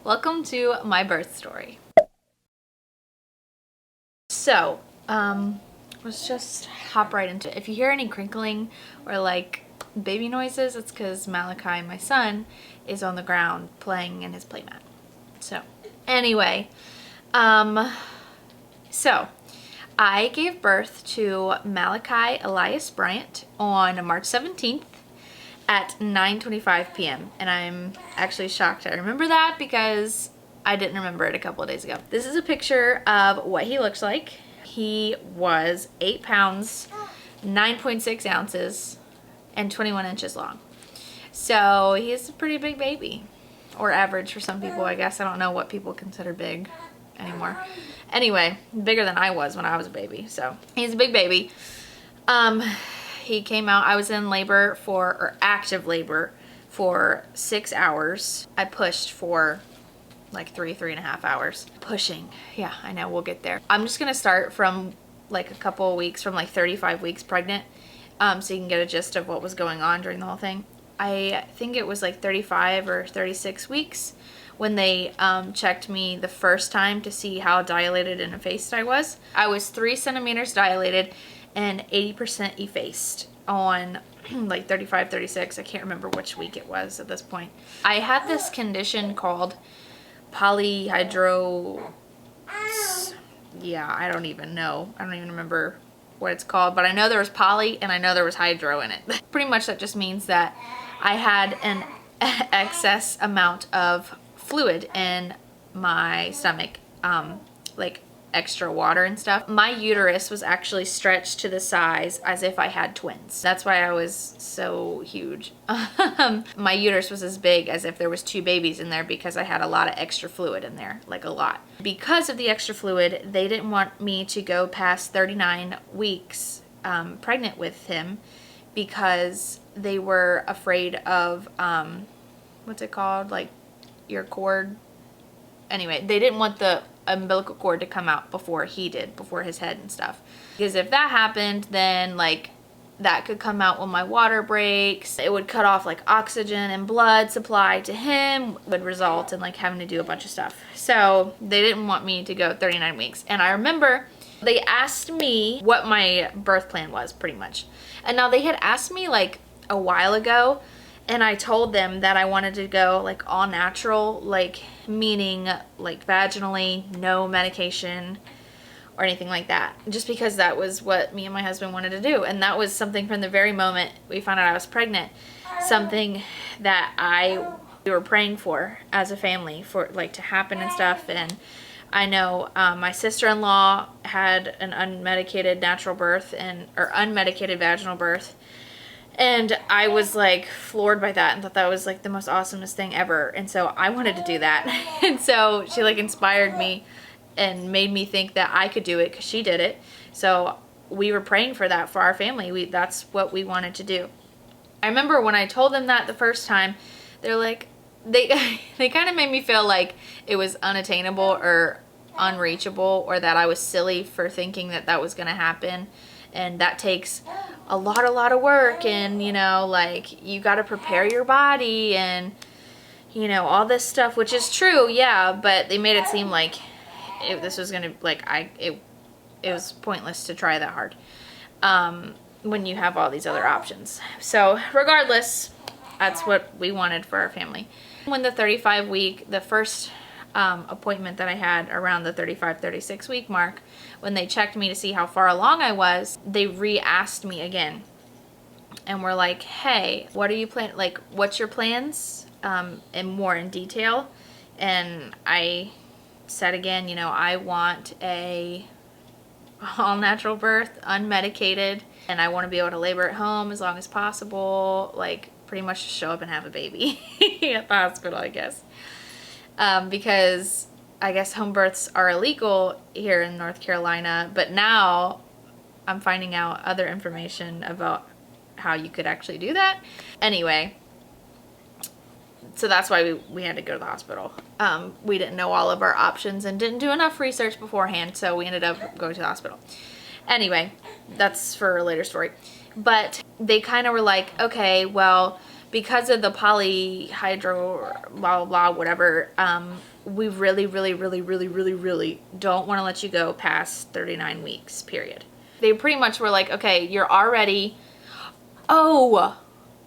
Welcome to my birth story. So, let's just hop right into it. If you hear any crinkling or like baby noises, it's because Malachi, my son, is on the ground playing in his playmat. So, anyway, so I gave birth to Malachi Elias Bryant on March 17th at 9:25 p.m. and I'm actually shocked I remember that because I didn't remember it a couple of days ago. This is a picture of what he looks like. He was 8 pounds, 9.6 ounces, and 21 inches long. So he's a pretty big baby, or average for some people, I guess. I don't know what people consider big anymore. Anyway, bigger than I was when I was a baby. So he's a big baby. He came out, I was in labor or active labor for 6 hours. I pushed for like three and a half hours. Pushing, yeah, I know, we'll get there. I'm just gonna start from like a couple of weeks, from like 35 weeks pregnant, so you can get a gist of what was going on during the whole thing. I think it was like 35 or 36 weeks when they checked me the first time to see how dilated and effaced I was. I was 3 centimeters dilated and 80% effaced on like 35, 36. I can't remember which week it was at this point. I had this condition called polyhydro... Yeah, I don't even know. I don't even remember what it's called, but I know there was poly and I know there was hydro in it. Pretty much that just means that I had an excess amount of fluid in my stomach, like extra water and stuff. My uterus was actually stretched to the size as if I had twins. That's why I was so huge. My uterus was as big as if there was 2 babies in there because I had a lot of extra fluid in there, like a lot. Because of the extra fluid, they didn't want me to go past 39 weeks pregnant with him because they were afraid of, what's it called? Like your cord. Anyway, they didn't want the umbilical cord to come out before he did, before his head and stuff. Because if that happened, then like that could come out when my water breaks. It would cut off like oxygen and blood supply to him, would result in like having to do a bunch of stuff. So they didn't want me to go 39 weeks. And I remember they asked me what my birth plan was, pretty much. And now they had asked me like a while ago, and I told them that I wanted to go like all natural, like meaning like vaginally, no medication or anything like that, just because that was what me and my husband wanted to do. And that was something from the very moment we found out I was pregnant, something that we were praying for as a family, for like to happen and stuff. And I know my sister-in-law had an unmedicated natural birth or unmedicated vaginal birth. And I was like floored by that and thought that was like the most awesomest thing ever. And so I wanted to do that. And so she like inspired me and made me think that I could do it because she did it. So we were praying for that for our family. That's what we wanted to do. I remember when I told them that the first time, they're like, they kind of made me feel like it was unattainable or unreachable, or that I was silly for thinking that that was going to happen. And that takes a lot of work, and you know, like you got to prepare your body and you know, all this stuff, which is true, yeah, but they made it seem like this was gonna, like, it was pointless to try that hard when you have all these other options. So regardless, that's what we wanted for our family. When the 35 week, the first appointment that I had around the 35, 36 week mark, when they checked me to see how far along I was, they re-asked me again and were like, hey, what are you like, what's your plans, and more in detail. And I said again, you know, I want a all natural birth, unmedicated, and I want to be able to labor at home as long as possible, like pretty much just show up and have a baby at the hospital, I guess. Because I guess home births are illegal here in North Carolina, but now I'm finding out other information about how you could actually do that. Anyway, so that's why we had to go to the hospital. We didn't know all of our options and didn't do enough research beforehand, so we ended up going to the hospital. Anyway, that's for a later story. But they kind of were like, okay, well, because of the polyhydro blah blah blah whatever, we really don't want to let you go past 39 weeks period. They pretty much were like, okay, you're already, oh,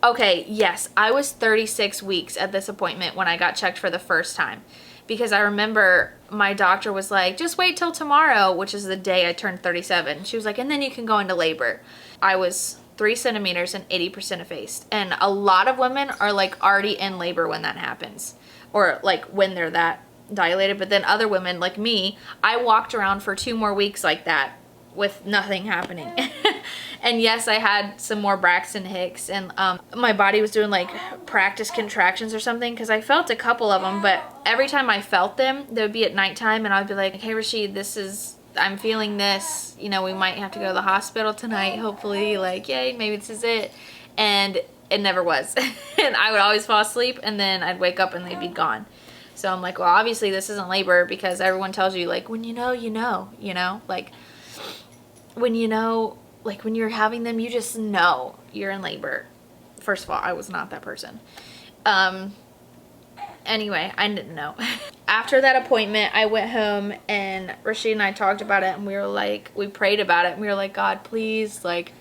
okay, yes, I was 36 weeks at this appointment when I got checked for the first time, because I remember my doctor was like, just wait till tomorrow, which is the day I turned 37. She was like, and then you can go into labor. I was 3 centimeters and 80% effaced. And a lot of women are like already in labor when that happens, or like when they're that dilated. But then other women like me, I walked around for 2 more weeks like that with nothing happening. And yes, I had some more Braxton Hicks, and my body was doing like practice contractions or something, because I felt a couple of them, but every time I felt them, they would be at nighttime, and I'd be like, hey Rashid, I'm feeling this, you know, we might have to go to the hospital tonight, hopefully, like, yay, maybe this is it. And it never was. And I would always fall asleep, and then I'd wake up and they'd be gone. So I'm like, well, obviously this isn't labor, because everyone tells you, like, when you know, like, when you know, like when you're having them, you just know you're in labor. First of all, I was not that person. Anyway, I didn't know. After that appointment, I went home and Rashid and I talked about it, and we were like, we prayed about it, and we were like, God, please, like,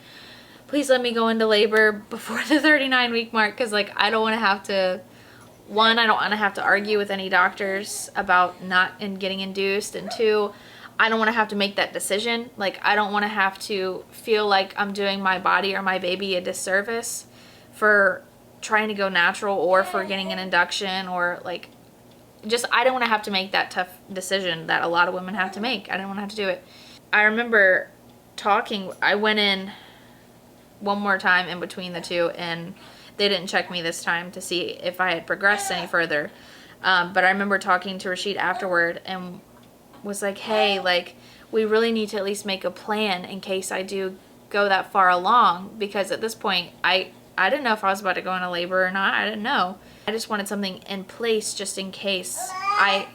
please let me go into labor before the 39-week mark, because like I don't want to have to, one, I don't want to have to argue with any doctors about not getting induced, and two, I don't want to have to make that decision. Like, I don't want to have to feel like I'm doing my body or my baby a disservice for trying to go natural, or for getting an induction, or like, just, I don't want to have to make that tough decision that a lot of women have to make. I didn't want to have to do it. I remember talking, I went in one more time in between the two, and they didn't check me this time to see if I had progressed any further. But I remember talking to Rashid afterward and was like, hey, like, we really need to at least make a plan in case I do go that far along, because at this point, I didn't know if I was about to go into labor or not. I didn't know. I just wanted something in place just in case. I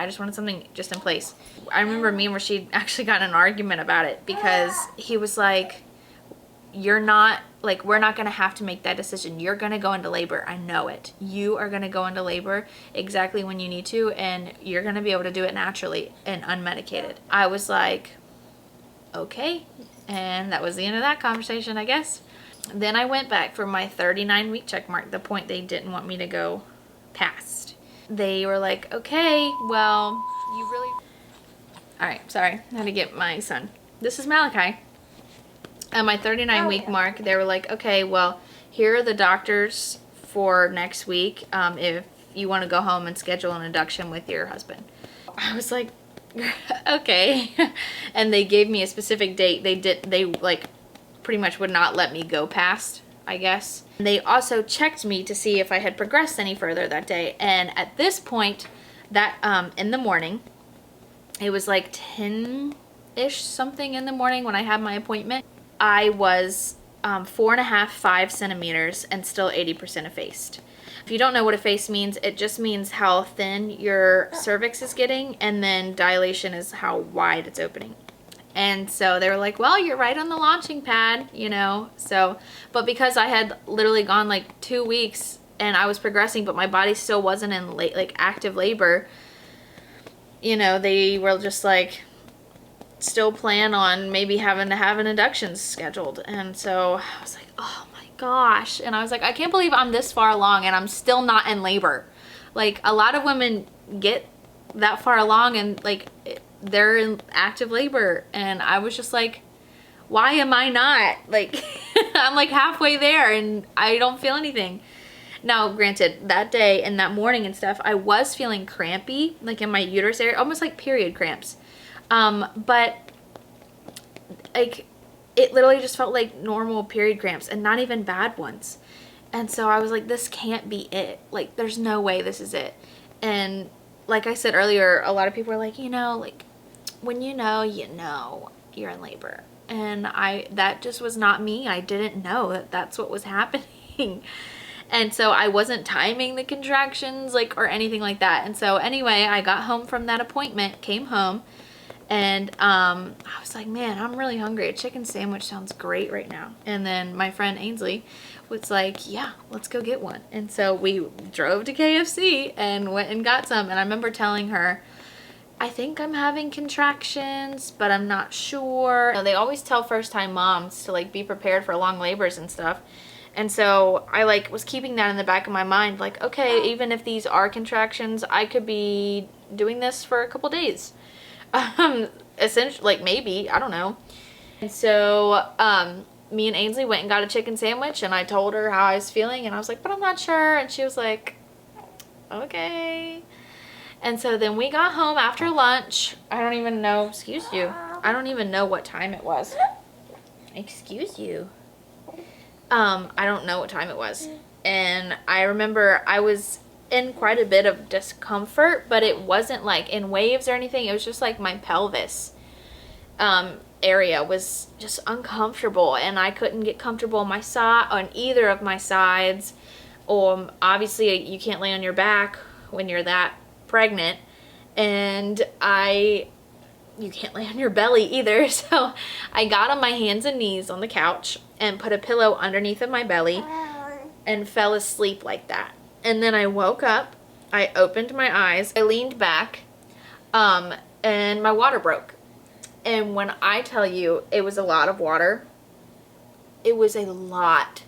just wanted something just in place. I remember me and Rashid actually got in an argument about it, because he was like, you're not, like, we're not going to have to make that decision. You're going to go into labor. I know it. You are going to go into labor exactly when you need to, and you're going to be able to do it naturally and unmedicated. I was like, okay. And that was the end of that conversation, I guess. Then I went back for my 39-week check mark, the point they didn't want me to go past. They were like, okay, well, you really... All right, sorry. I had to get my son. This is Malachi. At my 39-week mark, they were like, okay, well, here are the doctors for next week, if you want to go home and schedule an induction with your husband. I was like, okay. And they gave me a specific date. They like pretty much would not let me go past, I guess. They also checked me to see if I had progressed any further that day. And at this point, that in the morning, it was like 10-ish something in the morning when I had my appointment. I was 4.5, 5 centimeters and still 80% effaced. If you don't know what efface means, it just means how thin your cervix is getting, and then dilation is how wide it's opening. And so they were like, well, you're right on the launching pad, you know. So, but because I had literally gone like 2 weeks and I was progressing, but my body still wasn't in like active labor, you know, they were just like, still plan on maybe having to have an induction scheduled. And so I was like, oh my gosh. And I was like, I can't believe I'm this far along and I'm still not in labor. Like, a lot of women get that far along and like they're in active labor, and I was just like, why am I not? Like, I'm like halfway there and I don't feel anything. Now, granted, that day and that morning and stuff, I was feeling crampy, like in my uterus area, almost like period cramps. But like, it literally just felt like normal period cramps and not even bad ones. And so I was like, this can't be it. Like, there's no way this is it. And like I said earlier, a lot of people are like, you know, like, when you know you're in labor. And that just was not me. I didn't know that that's what was happening. And so I wasn't timing the contractions, like, or anything like that. And so anyway, I got home from that appointment, came home, and I was like, man, I'm really hungry. A chicken sandwich sounds great right now. And then my friend Ainsley was like, yeah, let's go get one. And so we drove to KFC and went and got some. And I remember telling her, I think I'm having contractions, but I'm not sure. You know, they always tell first-time moms to like be prepared for long labors and stuff. And so I like was keeping that in the back of my mind, like, okay, even if these are contractions, I could be doing this for a couple days. Essentially, like maybe, I don't know. And so me and Ainsley went and got a chicken sandwich, and I told her how I was feeling, and I was like, but I'm not sure. And she was like, okay. And so then we got home after lunch. I don't even know, excuse you. I don't even know what time it was. Excuse you. I don't know what time it was. And I remember I was in quite a bit of discomfort, but it wasn't like in waves or anything. It was just like my pelvis area was just uncomfortable, and I couldn't get comfortable on either of my sides. Obviously you can't lay on your back when you're that pregnant, and you can't lay on your belly either. So I got on my hands and knees on the couch and put a pillow underneath of my belly and fell asleep like that. And then I woke up, I opened my eyes, I leaned back, and my water broke. And when I tell you it was a lot of water, it was a lot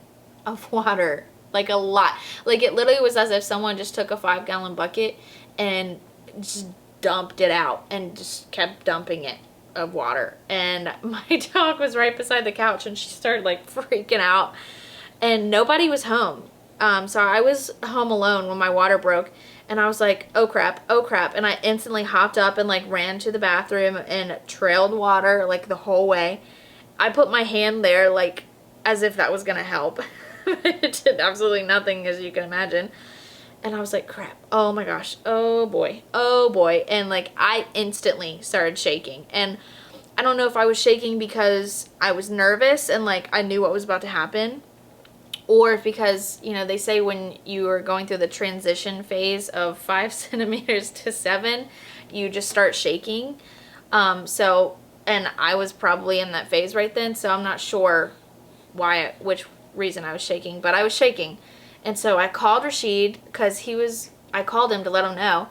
of water. Like a lot. Like it literally was as if someone just took a 5-gallon bucket and just dumped it out and just kept dumping it of water. And my dog was right beside the couch, and she started like freaking out, and nobody was home. So I was home alone when my water broke, and I was like, oh crap, and I instantly hopped up and like ran to the bathroom and trailed water like the whole way. I put my hand there like as if that was gonna help. It did absolutely nothing, as you can imagine. And I was like, crap, oh my gosh, oh boy, and like I instantly started shaking. And I don't know if I was shaking because I was nervous and like I knew what was about to happen, or if because, you know, they say when you are going through the transition phase of 5 centimeters to 7, you just start shaking. And I was probably in that phase right then, so I'm not sure which reason I was shaking, but I was shaking. And so I called Rashid because I called him to let him know,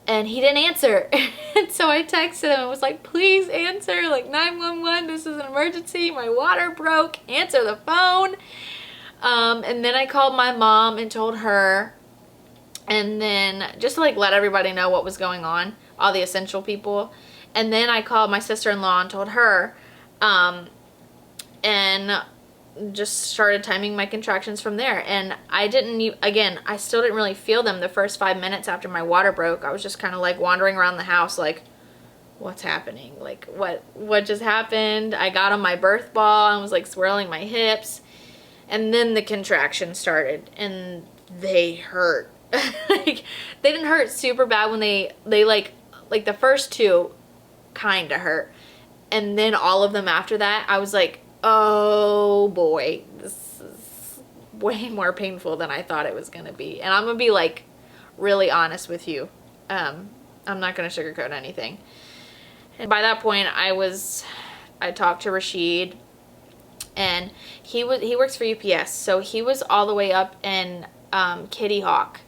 and he didn't answer. And so I texted him and was like, please answer, like 911, this is an emergency, my water broke, answer the phone. And then I called my mom and told her, and then just to like let everybody know what was going on, all the essential people. And then I called my sister-in-law and told her, and just started timing my contractions from there. And I still didn't really feel them the first 5 minutes after my water broke. I was just kind of like wandering around the house like, what's happening? Like what just happened? I got on my birth ball and was like swirling my hips. And then the contractions started, and they hurt. Like, they didn't hurt super bad when they like the first 2 kind of hurt. And then all of them after that, I was like, oh boy, this is way more painful than I thought it was going to be. And I'm going to be like really honest with you. I'm not going to sugarcoat anything. And by that point, I talked to Rashid, and he works for UPS, so he was all the way up in Kitty Hawk,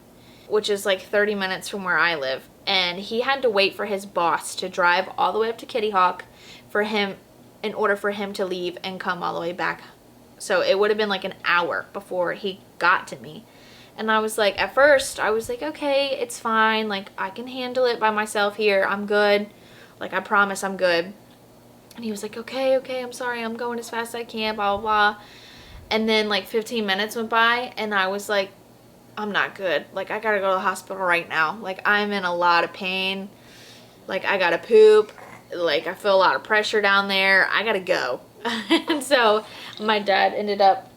which is like 30 minutes from where I live. And he had to wait for his boss to drive all the way up to Kitty Hawk in order for him to leave and come all the way back. So it would have been like an hour before he got to me. And I was like, at first, I was like, okay, it's fine. Like, I can handle it by myself here. I'm good. Like, I promise I'm good. And he was like, okay, I'm sorry. I'm going as fast as I can, blah, blah, blah. And then like 15 minutes went by, and I was like, I'm not good. Like, I gotta go to the hospital right now. Like, I'm in a lot of pain. Like, I gotta poop. Like, I feel a lot of pressure down there. I gotta go. And so my dad ended up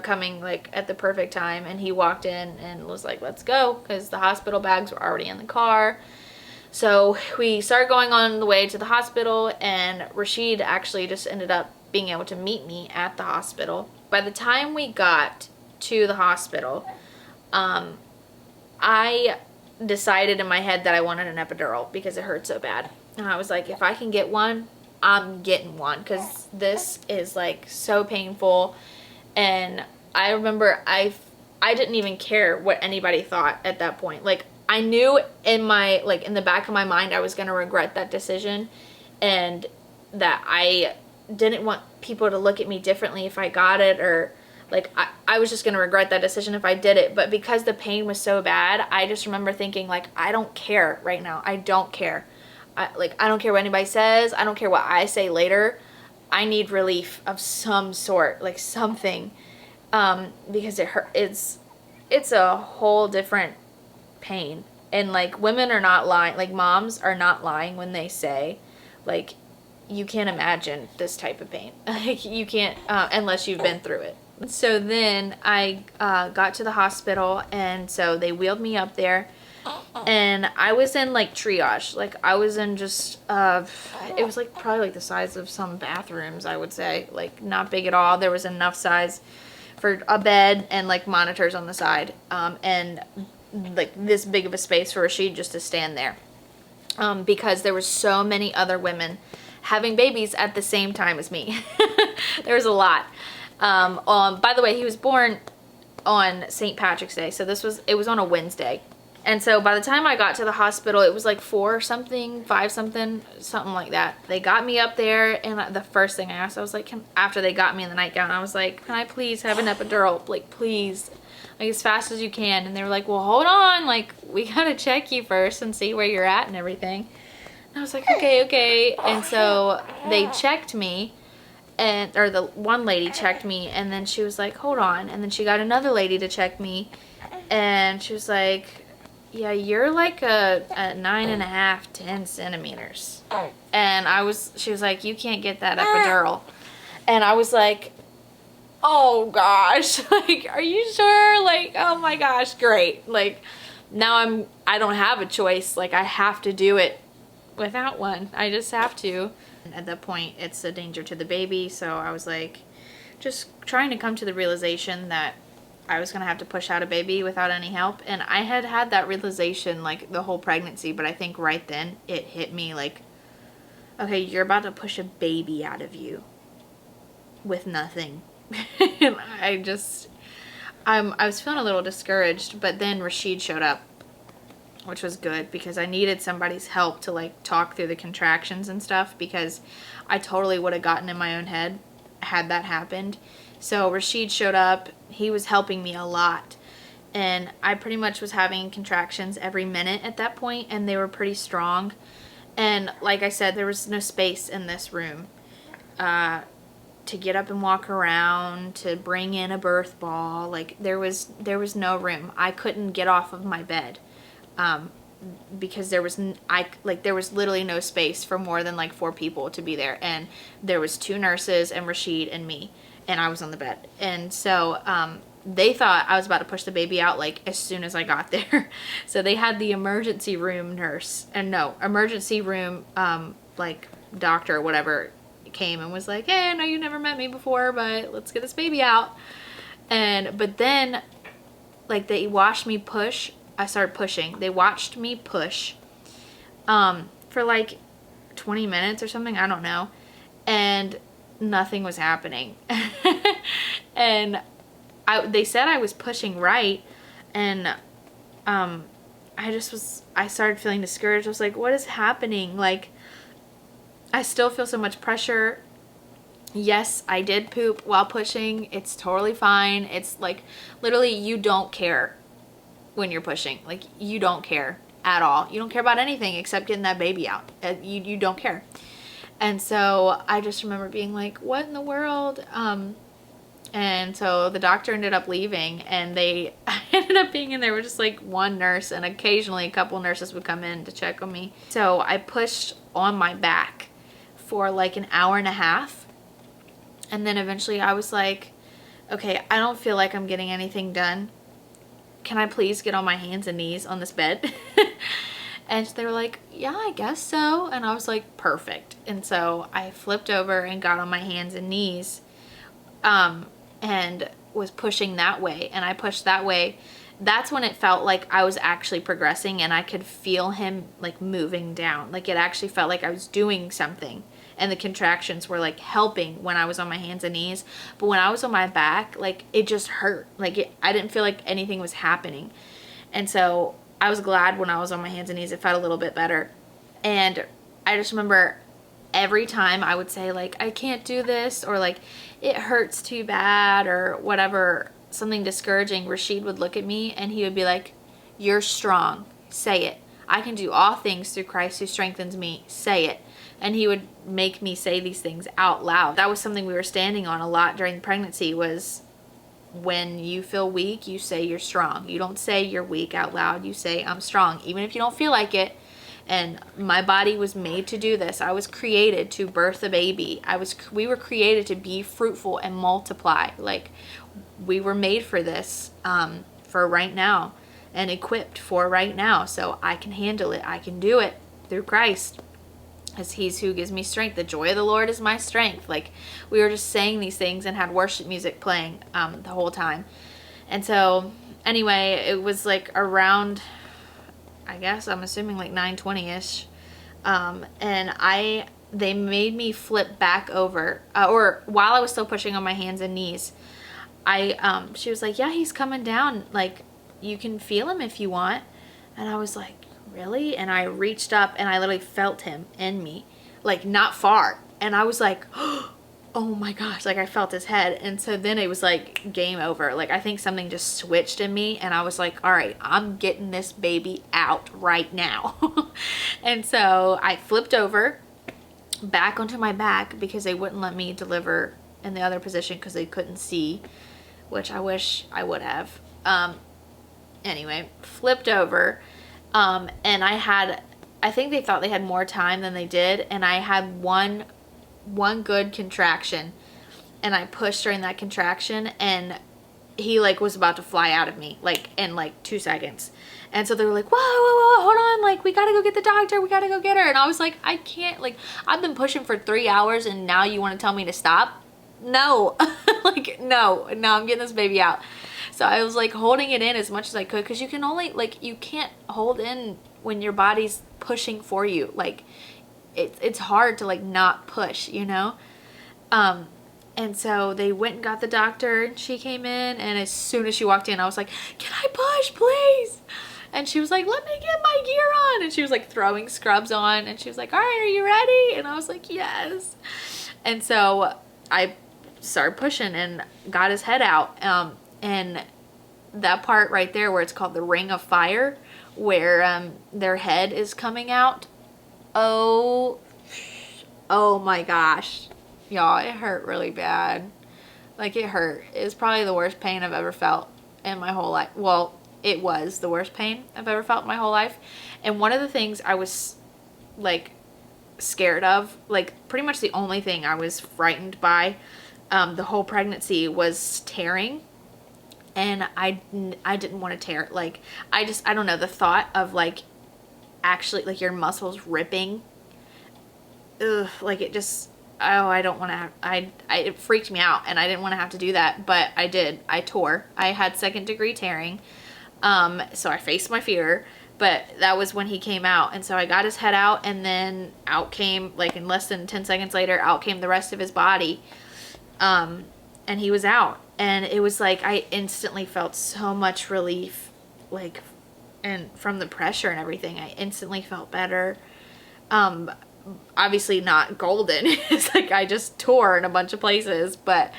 coming like at the perfect time, and he walked in and was like, let's go, because the hospital bags were already in the car. So we started going on the way to the hospital, and Rashid actually just ended up being able to meet me at the hospital. By the time we got to the hospital, I decided in my head that I wanted an epidural because it hurt so bad. And I was like, if I can get one, I'm getting one, because this is like so painful. And I remember I didn't even care what anybody thought at that point. Like, I knew in my, like, in the back of my mind I was going to regret that decision, and that I didn't want people to look at me differently if I got it, or like I was just going to regret that decision if I did it. But because the pain was so bad, I just remember thinking, like, I don't care right now. I don't care. I don't care what anybody says. I don't care what I say later. I need relief of some sort, like something, because it hurt. It's a whole different pain. And like, women are not lying, like moms are not lying when they say, like, you can't imagine this type of pain. Like, you can't, unless you've been through it. So then I got to the hospital, and so they wheeled me up there, and I was in like triage. Like, I was in just, it was like probably like the size of some bathrooms, I would say. Like, not big at all. There was enough size for a bed and like monitors on the side, and like this big of a space for Rashid just to stand there, because there were so many other women having babies at the same time as me. There was a lot. By the way, he was born on St. Patrick's Day, so it was on a Wednesday. And so by the time I got to the hospital, it was like 4 something, 5 something, something like that. They got me up there, and the first thing I asked, I was like, after they got me in the nightgown, I was like, can I please have an epidural? Like, please, like, as fast as you can. And they were like, well, hold on, like, we gotta check you first and see where you're at and everything. And I was like, okay. And so they checked me, or the one lady checked me, and then she was like, hold on. And then she got another lady to check me, and she was like, yeah, you're like a 9.5, 10 centimeters. And she was like, you can't get that epidural. And I was like, oh gosh, like, are you sure? Like, oh my gosh, great. Like, now I don't have a choice. Like, I have to do it without one. I just have to. And at that point, it's a danger to the baby. So I was like, just trying to come to the realization that I was going to have to push out a baby without any help. And I had that realization like the whole pregnancy, but I think right then it hit me like, okay, you're about to push a baby out of you with nothing. And I was feeling a little discouraged, but then Rashid showed up, which was good, because I needed somebody's help to like talk through the contractions and stuff, because I totally would have gotten in my own head had that happened. So Rashid showed up. He was helping me a lot, and I pretty much was having contractions every minute at that point, and they were pretty strong. And like I said, there was no space in this room to get up and walk around, to bring in a birth ball. Like, there was no room. I couldn't get off of my bed, because there was literally no space for more than like 4 people to be there, and there was 2 nurses and Rashid and me, and I was on the bed. And so they thought I was about to push the baby out like as soon as I got there. So they had the emergency room nurse, and emergency room like doctor or whatever came and was like, hey, I know you never met me before, but let's get this baby out. But then like they watched me push. I started pushing. They watched me push for like 20 minutes or something, I don't know, and nothing was happening. And they said I was pushing right, and I started feeling discouraged. I was like, what is happening? Like, I still feel so much pressure. Yes, I did poop while pushing. It's totally fine. It's like, literally, you don't care when you're pushing. Like, you don't care at all. You don't care about anything except getting that baby out. You don't care. And so I just remember being like, what in the world? And so the doctor ended up leaving, and they ended up being in there with just like 1 nurse, and occasionally a couple nurses would come in to check on me. So I pushed on my back for like an hour and a half. And then eventually I was like, okay, I don't feel like I'm getting anything done. Can I please get on my hands and knees on this bed? And they were like, yeah, I guess so. And I was like, perfect. And so I flipped over and got on my hands and knees, and was pushing that way. And I pushed that way. That's when it felt like I was actually progressing, and I could feel him like moving down. Like, it actually felt like I was doing something. and the contractions were like helping when I was on my hands and knees. But when I was on my back, like it just hurt. Like I didn't feel like anything was happening. And so I was glad when I was on my hands and knees, it felt a little bit better. And I just remember every time I would say like, I can't do this, or like it hurts too bad, or whatever, something discouraging, Rashid would look at me and he would be like, you're strong, say it. I can do all things through Christ who strengthens me, say it. And he would make me say these things out loud. That was something we were standing on a lot during pregnancy, was when you feel weak, you say you're strong. You don't say you're weak out loud, you say I'm strong, even if you don't feel like it. And my body was made to do this. I was created to birth a baby. We were created to be fruitful and multiply. Like, we were made for this, for right now, and equipped for right now. So I can handle it. I can do it through Christ, as he's who gives me strength. The joy of the Lord is my strength. Like, we were just saying these things and had worship music playing the whole time. And so anyway, it was like around, I guess I'm assuming like 9:20ish, and they made me flip back over, or while I was still pushing on my hands and knees, she was like, yeah, he's coming down, like you can feel him if you want. And I was like, really? And I reached up and I literally felt him in me, like not far, and I was like, oh my gosh, like I felt his head. And so then it was like game over. Like I think something just switched in me, and I was like, all right, I'm getting this baby out right now. And so I flipped over back onto my back because they wouldn't let me deliver in the other position because they couldn't see, which I wish I would have. Anyway, flipped over, and I think they thought they had more time than they did, and I had one good contraction, and I pushed during that contraction, and he like was about to fly out of me like in like 2 seconds. And so they were like, whoa, hold on, like we gotta go get the doctor, we gotta go get her. And I was like, I can't, like I've been pushing for 3 hours and now you want to tell me to stop? No. Like no, I'm getting this baby out. So I was like holding it in as much as I could, because you can only, like, you can't hold in when your body's pushing for you. Like it's hard to like not push, you know? And so they went and got the doctor, and she came in, and as soon as she walked in, I was like, can I push, please? And she was like, let me get my gear on. And she was like throwing scrubs on, and she was like, all right, are you ready? And I was like, yes. And so I started pushing and got his head out. And that part right there where it's called the ring of fire, where their head is coming out. Oh my gosh. Y'all, it hurt really bad. Like, it hurt. It was probably the worst pain I've ever felt in my whole life. Well, it was the worst pain I've ever felt in my whole life. And one of the things I was, like, scared of, like, pretty much the only thing I was frightened by the whole pregnancy was tearing. And I didn't want to tear. Like, I don't know, the thought of, like, actually, like, your muscles ripping. Ugh, like, it just... Oh, I don't want to have, it freaked me out, and I didn't want to have to do that, but I did. I tore. I had 2nd degree tearing, so I faced my fear, but that was when he came out. And so I got his head out, and then out came, like in less than 10 seconds later, out came the rest of his body, and he was out. And it was like, I instantly felt so much relief, like, and from the pressure and everything, I instantly felt better. Obviously not golden. It's like I just tore in a bunch of places, but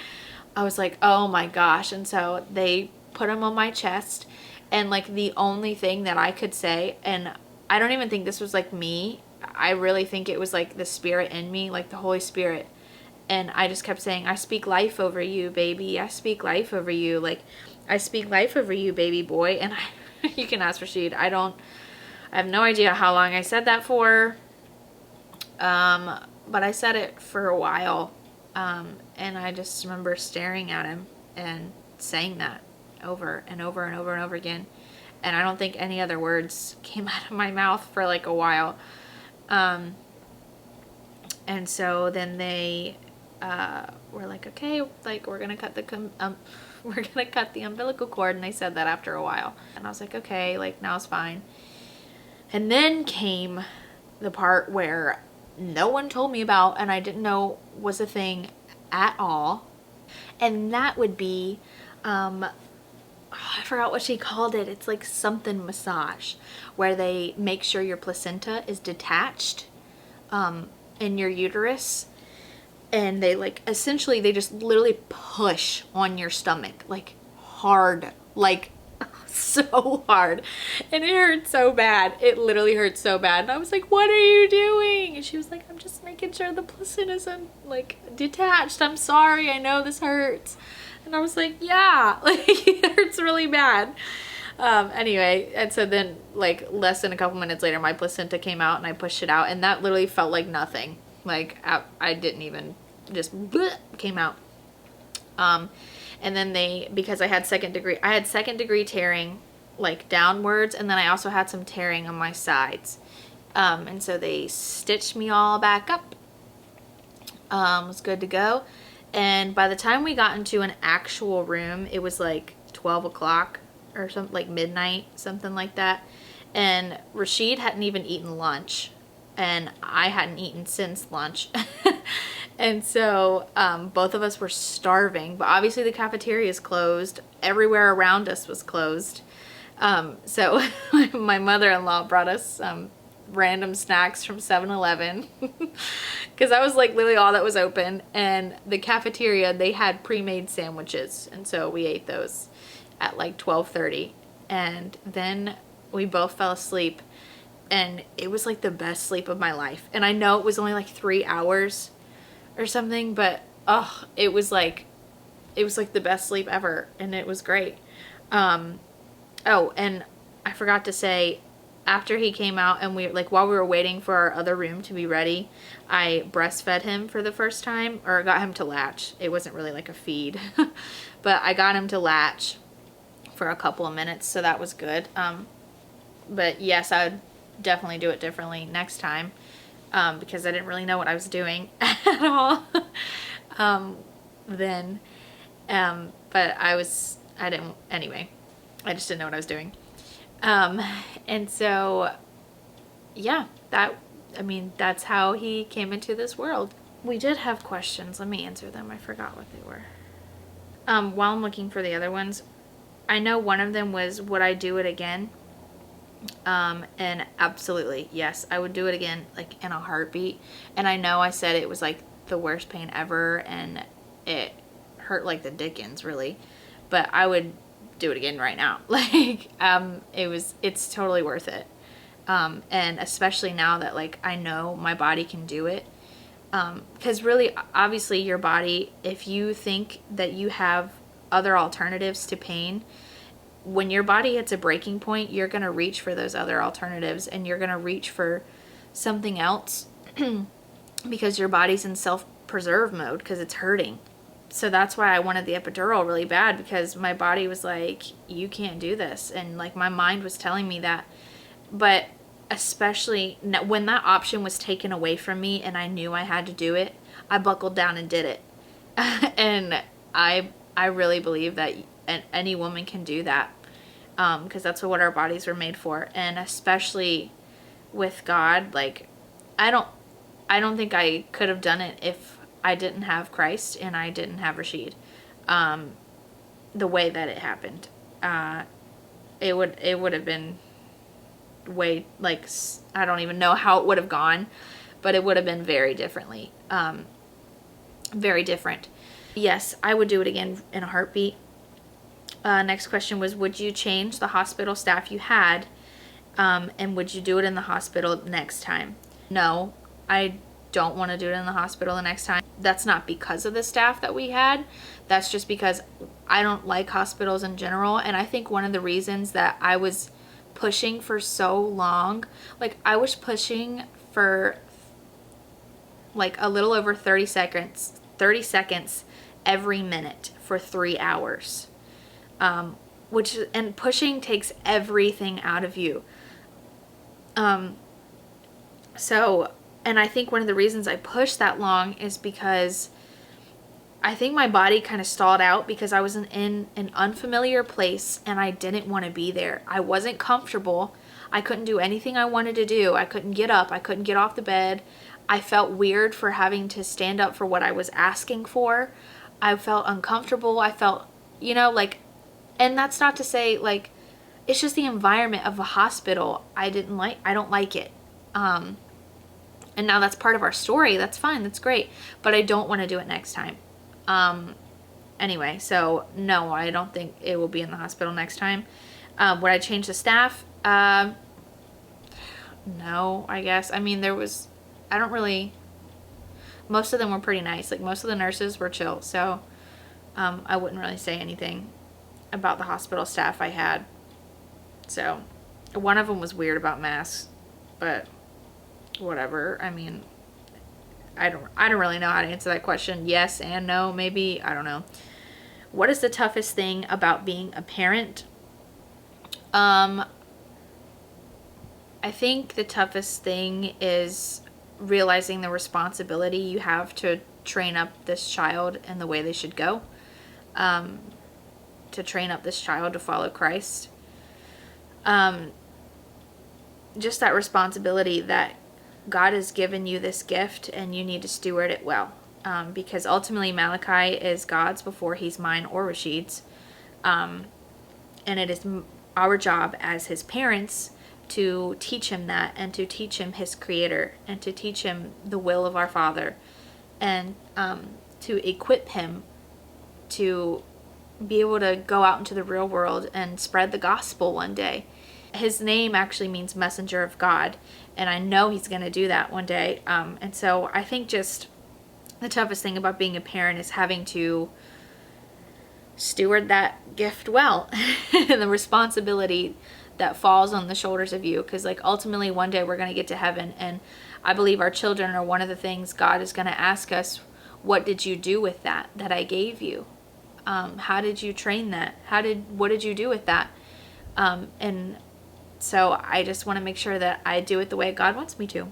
I was like, oh my gosh. And so they put him on my chest, and like the only thing that I could say, and I don't even think this was like me, I really think it was like the spirit in me, like the Holy Spirit. And I just kept saying, I speak life over you, baby. I speak life over you. Like, I speak life over you, baby boy. And you can ask Rashid. I have no idea how long I said that for. But I said it for a while, and I just remember staring at him and saying that over and over and over and over again, and I don't think any other words came out of my mouth for like a while. And so then they were like, okay, like we're gonna cut the umbilical cord, and they said that after a while, and I was like, okay, like now it's fine. And then came the part where no one told me about and I didn't know was a thing at all. And that would be, I forgot what she called it. It's like something massage, where they make sure your placenta is detached in your uterus. And they like, essentially they just literally push on your stomach, like hard, like so hard. And it hurt so bad. It literally hurt so bad. And I was like, what are you doing? And she was like, I'm just making sure the placenta's like detached. I'm sorry. I know this hurts. And I was like, yeah, like it hurts really bad. Anyway, and so then like less than a couple minutes later, my placenta came out and I pushed it out, and that literally felt like nothing. Like I didn't even, just bleh, came out. And then because I had second degree tearing like downwards, and then I also had some tearing on my sides. And so they stitched me all back up. Was good to go. And by the time we got into an actual room, it was like 12 o'clock or something, like midnight, something like that. And Rashid hadn't even eaten lunch, and I hadn't eaten since lunch. And so both of us were starving, but obviously the cafeteria is closed. Everywhere around us was closed. So my mother-in-law brought us some random snacks from 7-Eleven because that was like literally all that was open. And the cafeteria, they had pre-made sandwiches, and so we ate those at like 12:30. And then we both fell asleep, and it was like the best sleep of my life. And I know it was only like 3 hours or something, but oh, it was like the best sleep ever, and it was great. Oh, and I forgot to say, after he came out and while we were waiting for our other room to be ready, I breastfed him for the first time, or got him to latch. It wasn't really like a feed, but I got him to latch for a couple of minutes, so that was good. But yes, I would definitely do it differently next time, because I didn't really know what I was doing at all then. But I just didn't know what I was doing. And so, yeah, that's how he came into this world. We did have questions. Let me answer them. I forgot what they were. While I'm looking for the other ones, I know one of them was, would I do it again? And absolutely, yes, I would do it again, like in a heartbeat. And I know I said it was like the worst pain ever, and it hurt like the dickens, really, but I would do it again right now. Like, it's totally worth it. And especially now that like I know my body can do it. Because really, obviously your body, if you think that you have other alternatives to pain, when your body hits a breaking point, you're going to reach for those other alternatives, and you're going to reach for something else because your body's in self-preserve mode because it's hurting. So that's why I wanted the epidural really bad, because my body was like, you can't do this. And like my mind was telling me that. But especially when that option was taken away from me and I knew I had to do it, I buckled down and did it. And I really believe that any woman can do that, because that's what our bodies were made for. And especially with God, like I don't think I could have done it if I didn't have Christ and I didn't have Rashid. The way that it happened, it would have been way, like, I don't even know how it would have gone, but it would have been very differently. Very different. Yes, I would do it again in a heartbeat. Next question was, would you change the hospital staff you had, and would you do it in the hospital next time? No, I don't want to do it in the hospital the next time. That's not because of the staff that we had. That's just because I don't like hospitals in general. And I think one of the reasons that I was pushing for so long, like I was pushing for like a little over 30 seconds every minute for 3 hours. And pushing takes everything out of you. And I think one of the reasons I pushed that long is because I think my body kind of stalled out because I was in an unfamiliar place and I didn't want to be there. I wasn't comfortable. I couldn't do anything I wanted to do. I couldn't get up. I couldn't get off the bed. I felt weird for having to stand up for what I was asking for. I felt uncomfortable. I felt, you know, like, and that's not to say, like, it's just the environment of a hospital. I don't like it. And now that's part of our story. That's fine. That's great. But I don't want to do it next time. Anyway, so no, I don't think it will be in the hospital next time. Would I change the staff? No, I guess. I mean, most of them were pretty nice. Like, most of the nurses were chill. So, I wouldn't really say anything about the hospital staff I had. So, one of them was weird about masks, but whatever. I mean, I don't really know how to answer that question. Yes and no, maybe. I don't know. What is the toughest thing about being a parent? I think the toughest thing is realizing the responsibility you have to train up this child in the way they should go. To train up this child to follow Christ. Just that responsibility that God has given you this gift and you need to steward it well. Because ultimately Malachi is God's before he's mine or Rashid's. And it is our job as his parents to teach him that, and to teach him his creator, and to teach him the will of our Father, and to equip him to be able to go out into the real world and spread the gospel one day. His name actually means messenger of God, and I know he's going to do that one day. And so I think just the toughest thing about being a parent is having to steward that gift well. The responsibility that falls on the shoulders of you, because like ultimately one day we're going to get to heaven, and I believe our children are one of the things God is going to ask us. What did you do with that I gave you? How did you train that? What did you do with that? And so I just want to make sure that I do it the way God wants me to.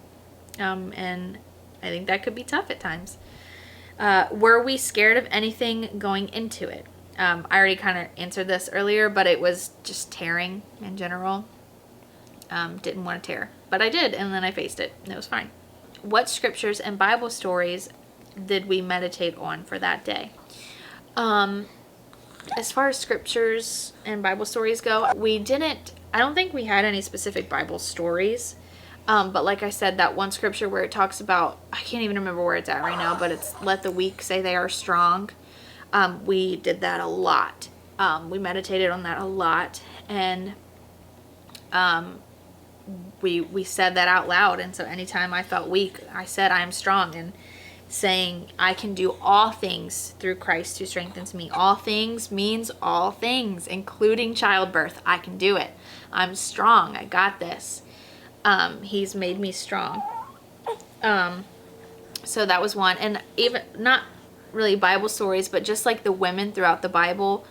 And I think that could be tough at times. Were we scared of anything going into it? I already kind of answered this earlier, but it was just tearing in general. Didn't want to tear, but I did, and then I faced it, and it was fine. What scriptures and Bible stories did we meditate on for that day? As far as scriptures and Bible stories go, I don't think we had any specific Bible stories. But like I said, that one scripture where it talks about, I can't even remember where it's at right now, but it's let the weak say they are strong. We did that a lot. We meditated on that a lot, and we said that out loud. And so anytime I felt weak, I said I am strong, and saying I can do all things through Christ who strengthens me. All things means all things, including childbirth. I can do it. I'm strong. I got this. He's made me strong. So that was one. And even not really Bible stories, but just like the women throughout the Bible,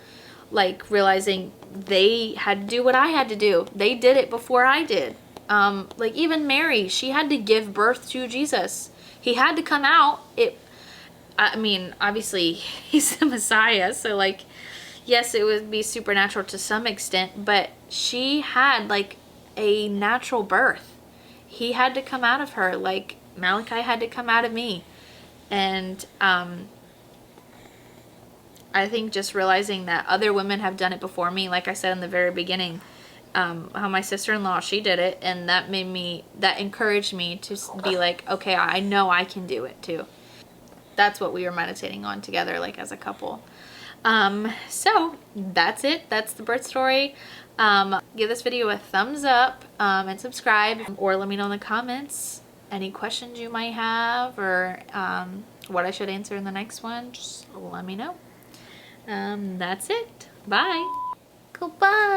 like realizing they had to do what I had to do. They did it before I did. Like even Mary, she had to give birth to Jesus. He had to come out. I mean, obviously he's the Messiah, so like, yes, it would be supernatural to some extent, but she had like a natural birth. He had to come out of her, like Malachi had to come out of me. And I think just realizing that other women have done it before me, like I said in the very beginning, how my sister-in-law, she did it, and that encouraged me to be like, okay, I know I can do it too. That's what we were meditating on together, like as a couple. So that's it. That's the birth story. Give this video a thumbs up, and subscribe, or let me know in the comments any questions you might have, or what I should answer in the next one. Just let me know. That's it. Bye. Goodbye.